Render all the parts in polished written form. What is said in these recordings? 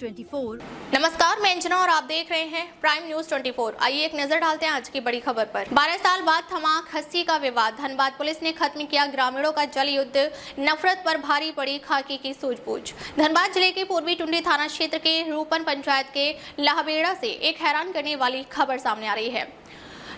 24। नमस्कार, मैं अंजना और आप देख रहे हैं प्राइम न्यूज 24। आइए एक नजर डालते हैं आज की बड़ी खबर पर। 12 साल बाद थमा खस्सी का विवाद। धनबाद पुलिस ने खत्म किया ग्रामीणों का जल युद्ध। नफरत पर भारी पड़ी खाकी की सूझबूझ। धनबाद जिले के पूर्वी टुंडी थाना क्षेत्र के रूपन पंचायत के लाहबेड़ा से एक हैरान करने वाली खबर सामने आ रही है,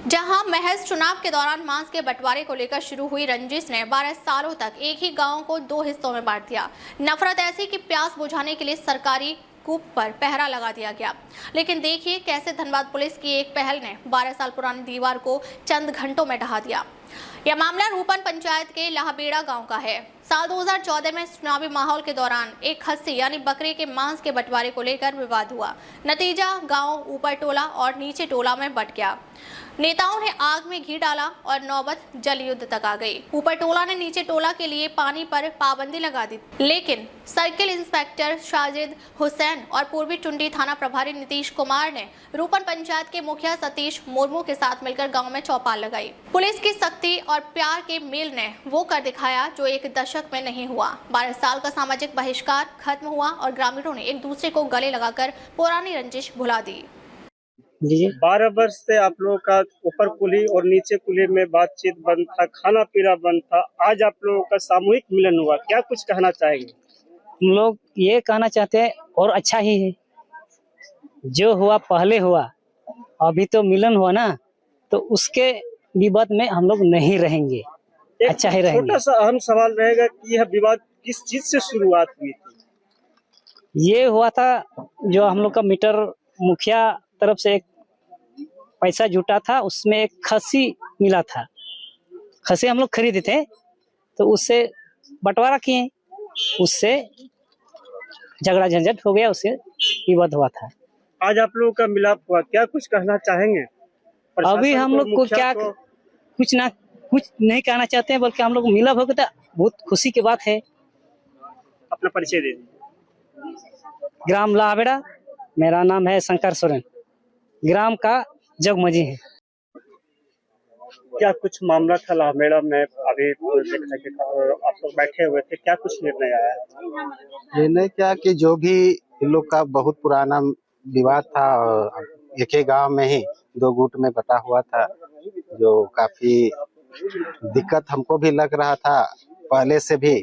जहां महज चुनाव के दौरान मांस के बंटवारे को लेकर शुरू हुई रंजिश ने 12 सालों तक एक ही गांव को 2 हिस्सों में बांट दिया। नफरत ऐसी कि प्यास बुझाने के लिए सरकारी कूप पर पहरा लगा दिया गया। लेकिन देखिए कैसे धनबाद पुलिस की एक पहल ने 12 साल पुरानी दीवार को चंद घंटों में ढहा दिया। यह मामला रूपन पंचायत के लाहबेड़ा गांव का है। साल 2014 में चुनावी माहौल के दौरान एक खस्सी यानी बकरे के मांस के बंटवारे को लेकर विवाद हुआ। नतीजा गांव ऊपर टोला और नीचे टोला में बंट गया। नेताओं ने आग में घी डाला और नौबत जल युद्ध तक आ गई। ऊपर टोला ने नीचे टोला के लिए पानी पर पाबंदी लगा दी, लेकिन सर्किल इंस्पेक्टर शाजिद हुसैन और पूर्वी टुंडी थाना प्रभारी नीतीश कुमार ने रूपन पंचायत के मुखिया सतीश मुर्मू के साथ मिलकर गांव में चौपाल लगाई। पुलिस की सख्ती और प्यार के मेल ने वो कर दिखाया जो एक दशक में नहीं हुआ। 12 साल का सामाजिक बहिष्कार खत्म हुआ और ग्रामीणों ने एक दूसरे को गले लगाकर पुरानी रंजिश भुला दी। 12 वर्ष से आप लोगों का ऊपर कुली और नीचे कुली में बातचीत बंद था, खाना पीना बंद था। आज आप लोगों का सामूहिक मिलन हुआ, क्या कुछ कहना चाहेंगे? हम लोग ये कहना चाहते हैं और अच्छा ही है, जो हुआ पहले हुआ, अभी तो मिलन हुआ ना, तो उसके विवाद में हम लोग नहीं रहेंगे, अच्छा ही रहेंगे। छोटा सा अहम सवाल रहेगा कि यह विवाद किस चीज से शुरुआत हुई थी? ये हुआ था जो हम लोग का मीटर मुखिया तरफ से एक पैसा जुटा था, उसमें एक खस्सी मिला था। खस्सी हम लोग खरीदे थे, तो उससे बंटवारा किए, उससे झगड़ा झंझट हो गया, उससे विवाद हुआ था। आज आप लोगों का मिलाप हुआ, क्या कुछ कहना चाहेंगे? अभी हम लोग को क्या कुछ नहीं कहना चाहते हैं, बल्कि हम लोग मिलाप हो गया, बहुत खुशी की बात है। अपना परिचय दे दीजिए। ग्राम लाहबेड़ा, मेरा नाम है शंकर सोरेन, ग्राम का जगमजी है। क्या कुछ मामला था लाहबेड़ा में? अभी देखा कि आप लोग बैठे हुए थे, क्या कुछ निर्णय आया? निर्णय क्या कि जो भी इन लोग का बहुत पुराना विवाद था, एक ही गांव में ही 2 गुट में बटा हुआ था, जो काफी दिक्कत हमको भी लग रहा था। पहले से भी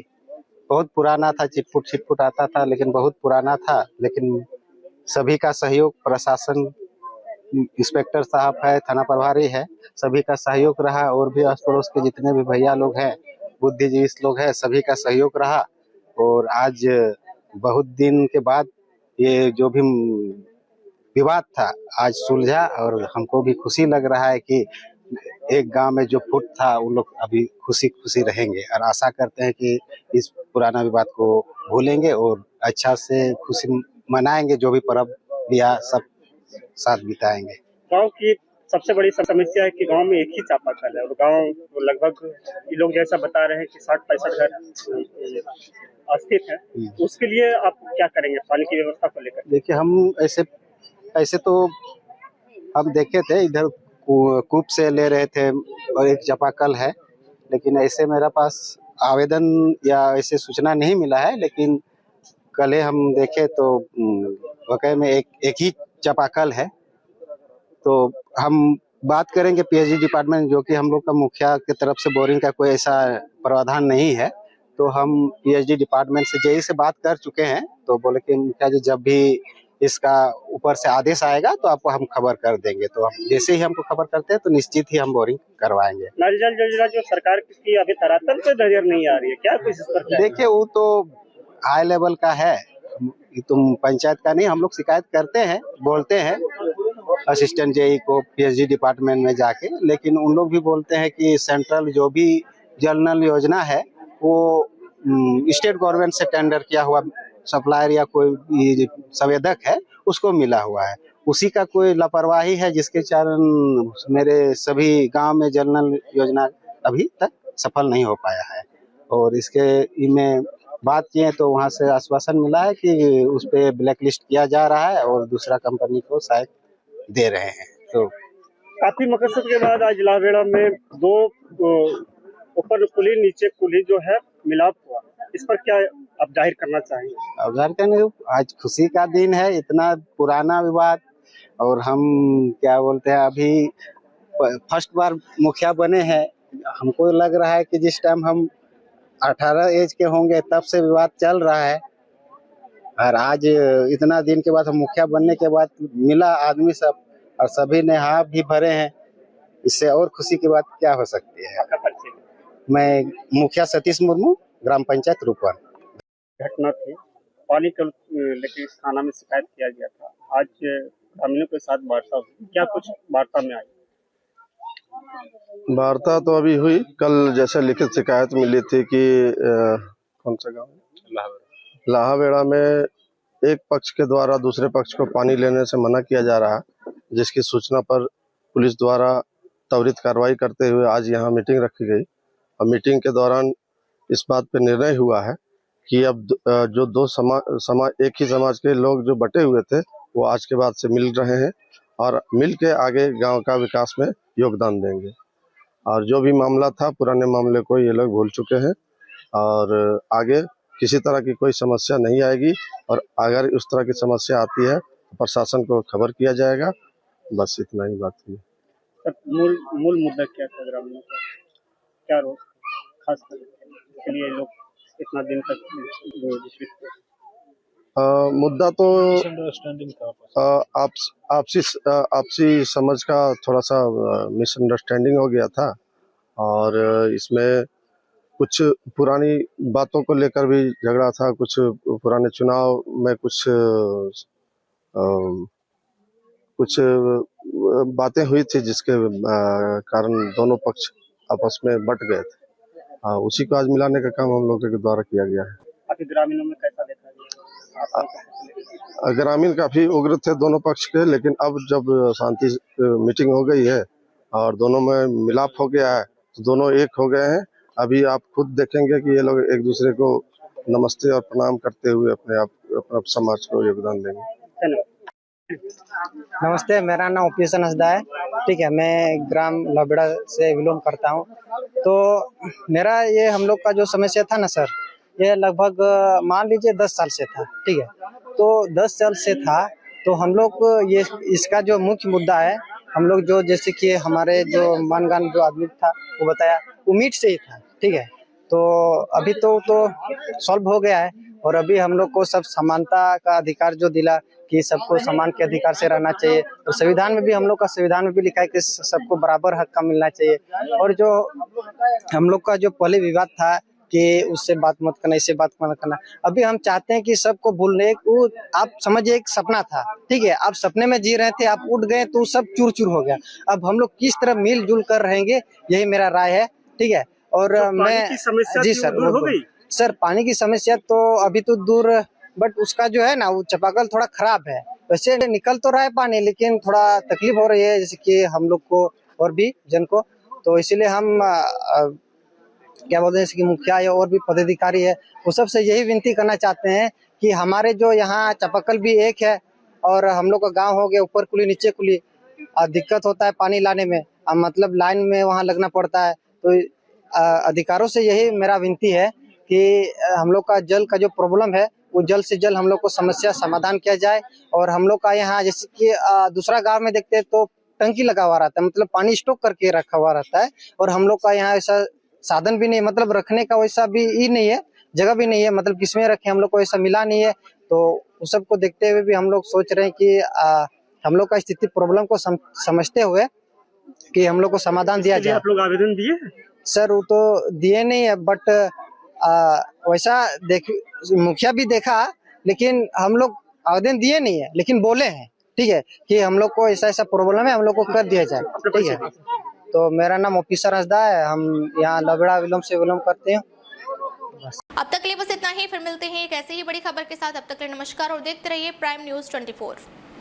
बहुत पुराना था, चिटपुट आता था, लेकिन बहुत पुराना था। लेकिन सभी का सहयोग, प्रशासन, इंस्पेक्टर साहब है, थाना प्रभारी है, सभी का सहयोग रहा, और भी आस पड़ोस के जितने भी भैया लोग हैं, बुद्धिजीवी लोग हैं, सभी का सहयोग रहा। और आज बहुत दिन के बाद ये जो भी विवाद था आज सुलझा, और हमको भी खुशी लग रहा है कि एक गांव में जो फुट था उन लोग अभी खुशी रहेंगे, और आशा करते हैं कि इस पुराना विवाद को भूलेंगे और अच्छा से खुशी मनाएंगे। जो भी पर्व या सब साथ बिताएंगे। गांव की सबसे बड़ी समस्या है कि गांव में एक ही चापाकल है, और गांव लगभग ये लोग जैसा बता रहे हैं कि 60-65 घर स्थित है। उसके लिए आप क्या करेंगे पानी की व्यवस्था को लेकर? देखिए, हम ऐसे तो हम देखे थे, इधर कूप से ले रहे थे और एक चापाकल है, लेकिन ऐसे मेरा पास आवेदन या ऐसे सूचना नहीं मिला है। लेकिन कल हम देखे तो वाकई में एक ही चापाकल है। तो हम बात करेंगे पीएचडी डिपार्टमेंट, जो कि हम लोग का मुखिया की तरफ से बोरिंग का कोई ऐसा प्रावधान नहीं है, तो हम पीएचडी डिपार्टमेंट से जेई से बात कर चुके हैं। तो बोले कि मुखिया जी, जब भी इसका ऊपर से आदेश आएगा तो आपको हम खबर कर देंगे। तो हम जैसे ही हमको खबर करते हैं तो निश्चित ही हम बोरिंग करवाएंगे। नारियल योजना जो सरकार की अभी धरातल पे नजर नहीं आ रही है, क्या कुछ इस पर? देखिए, वो तो हाई लेवल का है, तुम पंचायत का नहीं। हम लोग शिकायत करते हैं, बोलते हैं असिस्टेंट जेई को, पीएचडी डिपार्टमेंट में जाके, लेकिन उन लोग भी बोलते हैं कि सेंट्रल जो भी जल नल योजना है वो स्टेट गवर्नमेंट से टेंडर किया हुआ सप्लायर या कोई संवेदक है उसको मिला हुआ है। उसी का कोई लापरवाही है जिसके कारण मेरे सभी गांव में जल नल योजना अभी तक सफल नहीं हो पाया है। और इसके में बात किए तो वहाँ से आश्वासन मिला है कि उस पे ब्लैक लिस्ट किया जा रहा है और दूसरा कंपनी को शायद दे रहे हैं। तो काफी मकसद के बाद आज लाहबेड़ा में 2 ऊपर कुली नीचे कुली जो है मिलाप हुआ, इस पर क्या आप जाहिर करना चाहेंगे? अब घर का नहीं, आज खुशी का दिन है, इतना पुराना विवाद, और हम क्या बोलते हैं अभी फर्स्ट बार मुखिया बने हैं। हमको लग रहा है कि जिस टाइम हम 18 एज के होंगे तब से विवाद चल रहा है, और आज इतना दिन के बाद हम मुखिया बनने के बाद मिला आदमी सब, और सभी ने हाँ भी भरे हैं। इससे और खुशी की बात क्या हो सकती है। आपका परिचय? मैं मुखिया सतीश मुर्मू, ग्राम पंचायत रूपवन। घटना थी, पानी को लेकर इस थाना में शिकायत किया गया था। आज ग्रामीणों के साथ वार्ता हुई, क्या कुछ वार्ता में आई? वार्ता तो अभी हुई, कल जैसे लिखित शिकायत मिली थी कि कौन सा गाँव, लाहावेड़ा में एक पक्ष के द्वारा दूसरे पक्ष को पानी लेने से मना किया जा रहा है, जिसकी सूचना पर पुलिस द्वारा त्वरित कार्रवाई करते हुए आज यहाँ मीटिंग रखी गई। और मीटिंग के दौरान इस बात पर निर्णय हुआ है कि अब जो दो एक ही समाज के लोग जो बटे हुए थे वो आज के बाद से मिल रहे हैं और मिल के आगे गांव का विकास में योगदान देंगे। और जो भी मामला था, पुराने मामले को ये लोग भूल चुके हैं और आगे किसी तरह की कोई समस्या नहीं आएगी। और अगर उस तरह की समस्या आती है तो प्रशासन को खबर किया जाएगा। बस इतना ही बात है। सर, मूल मुद्दा क्या था ग्रामीणों का? क्या रोज खास करके लिए लोग इतना दिन तक जिस मुद्दा तो आपसी समझ का थोड़ा सा मिसअंडरस्टैंडिंग हो गया था, और इसमें कुछ पुरानी बातों को लेकर भी झगड़ा था। कुछ पुराने चुनाव में कुछ बातें हुई थी जिसके कारण दोनों पक्ष आपस में बट गए थे। उसी को आज मिलाने का काम हम लोगों के द्वारा किया गया है। आपके ग्रामीणों में कैसा देखा गया? ग्रामीण काफी उग्र थे दोनों पक्ष के, लेकिन अब जब शांति मीटिंग हो गई है और दोनों में मिलाप हो गया है तो दोनों एक हो गए हैं। अभी आप खुद देखेंगे कि ये लोग एक दूसरे को नमस्ते और प्रणाम करते हुए अपने समाज को योगदान देंगे। नमस्ते, मेरा नाम ओपीएसन हंसदा है। ठीक है, मैं ग्राम लाबेड़ा से बिलोंग करता हूँ। तो मेरा ये हम लोग का जो समस्या था ना सर, ये लगभग मान लीजिए 10 साल से था। ठीक है, तो 10 साल से था तो हम लोग ये इसका जो मुख्य मुद्दा है, हम लोग जो जैसे कि हमारे जो मानगान जो आदमी था वो बताया वो मीट से ही था। ठीक है, तो अभी तो सॉल्व हो गया है और अभी हम लोग को सब समानता का अधिकार जो दिला कि सबको समान के अधिकार से रहना चाहिए। तो संविधान में भी हम लोग का संविधान में भी लिखा है कि सबको बराबर हक का मिलना चाहिए। और जो हम लोग का जो पहले विवाद था कि उससे बात मत करना, इससे बात मत करना, अभी हम चाहते हैं कि सबको भूलने। वो आप समझिए एक सपना था। ठीक है, आप सपने में जी रहे थे, आप उठ गए तो सब चूर चूर हो गया। अब हम लोग किस तरह मिलजुल कर रहेंगे, यही मेरा राय है। ठीक है, और मैं जी सर दूर हो गई? सर, पानी की समस्या तो अभी तो दूर, बट उसका जो है ना वो चापाकल थोड़ा खराब है। वैसे निकल तो रहा है पानी, लेकिन थोड़ा तकलीफ हो रही है जैसे कि हम लोग को और भी जन को। तो इसीलिए हम क्या बोलते हैं, जैसे कि मुखिया या और भी पदाधिकारी है वो सबसे यही विनती करना चाहते हैं कि हमारे जो यहाँ चापाकल भी एक है और हम लोग का गाँव हो गया ऊपर कुली नीचे कुली, दिक्कत होता है पानी लाने में, मतलब लाइन में वहाँ लगना पड़ता है। तो अधिकारों से यही मेरा विनती है कि हम लोग का जल का जो प्रॉब्लम है वो जल्द से जल्द हम लोग को समस्या समाधान किया जाए। और हम लोग का यहाँ जैसे कि दूसरा गांव में देखते हैं तो टंकी लगा हुआ रहता है, मतलब पानी स्टॉक करके रखा हुआ रहता है। और हम लोग का यहाँ ऐसा साधन भी नहीं, मतलब रखने का वैसा भी ही नहीं है, जगह भी नहीं है, मतलब किसमें रखे हम लोग को ऐसा मिला नहीं है। तो उस सब को देखते हुए भी हम लोग सोच रहे हैं कि हम लोग का स्थिति प्रॉब्लम को समझते हुए कि हम लोग को समाधान दिया जाए। आप लोग आवेदन दिए सर? वो तो दिए नहीं है, बट वैसा मुखिया भी देखा, लेकिन हम लोग आवेदन दिए नहीं है, लेकिन बोले हैं ठीक है कि हम लोग को ऐसा ऐसा प्रॉब्लम है, हम लोग को कर दिया जाए। ठीक है, तो मेरा नाम ओपीएसन हंसदा है, हम यहाँ लाबेड़ा विलोम से विलोम करते हैं। अब तक के लिए बस इतना ही, फिर मिलते हैं एक ऐसी ही बड़ी खबर के साथ। अब तक के लिए नमस्कार और देखते रहिए प्राइम न्यूज़ 24।